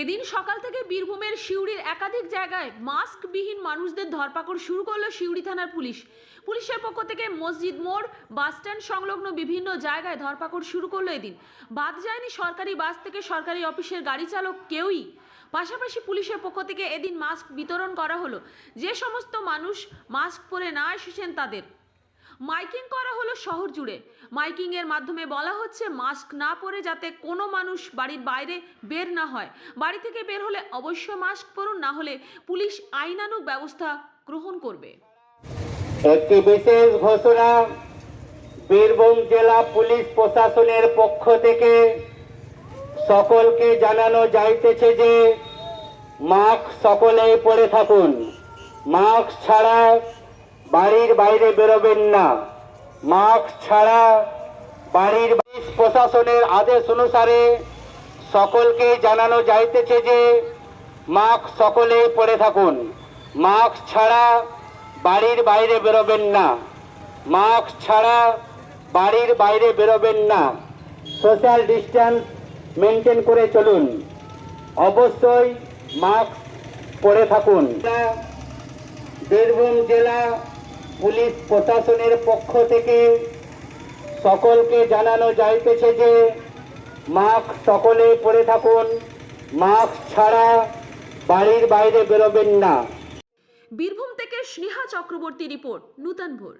এদিন সকাল থেকে বীরভূমের সিউড়ির একাধিক জায়গায় মাস্কবিহীন মানুষদের ধরপাকড় শুরু করলো সিউড়ি থানার পুলিশ। পুলিশের পক্ষ থেকে মসজিদ মোড়, বাসস্ট্যান্ড সংলগ্ন বিভিন্ন জায়গায় ধরপাকড় শুরু করলো এদিন। বাদ যায়নি সরকারি বাস থেকে সরকারি অফিসের গাড়ি চালক কেউই। পাশাপাশি পুলিশের পক্ষ থেকে এদিন মাস্ক বিতরণ করা হলো। যে সমস্ত মানুষ মাস্ক পরে না এসেছেন তাদের মাইকিং করা হলো শহর জুড়ে। মাইকিং এর মাধ্যমে বলা হচ্ছে মাস্ক না পরে যাতে কোনো মানুষ বাড়ির বাইরে বের না হয়। বাড়ি থেকে বের হলে অবশ্যই মাস্ক পরুন, না হলে পুলিশ আইনানুগ ব্যবস্থা গ্রহণ করবে। একটি বিশেষ ঘোষণা বীরভূম জেলা পুলিশ প্রশাসনের পক্ষ থেকে সকলকে জানানো যাইতেছে যে মাস্ক সকলেই পরে থাকুন। মাস্ক ছাড়া বাড়ির বাইরে বেরোবেন না। মাস্ক ছাড়া বাড়ির প্রশাসনের আদেশ অনুসারে সকলকে জানানো যাইতেছে যে মাস্ক সকলেই পরে থাকুন। মাস্ক ছাড়া বাড়ির বাইরে বেরোবেন না। মাস্ক ছাড়া বাড়ির বাইরে বেরোবেন না। সোশ্যাল ডিস্টেন্স মেনটেন করে চলুন। অবশ্যই মাস্ক পরে থাকুন। বীরভূম জেলা পুলিশ প্রশাসনের পক্ষ থেকে সকলকে জানানো যাইতেছে যে মাস্ক সকলেই পরে থাকুন। মাস্ক ছাড়া বাড়ির বাইরে বেরোবেন না। বীরভূম থেকে স্নেহা চক্রবর্তী রিপোর্ট, নূতন ভোর।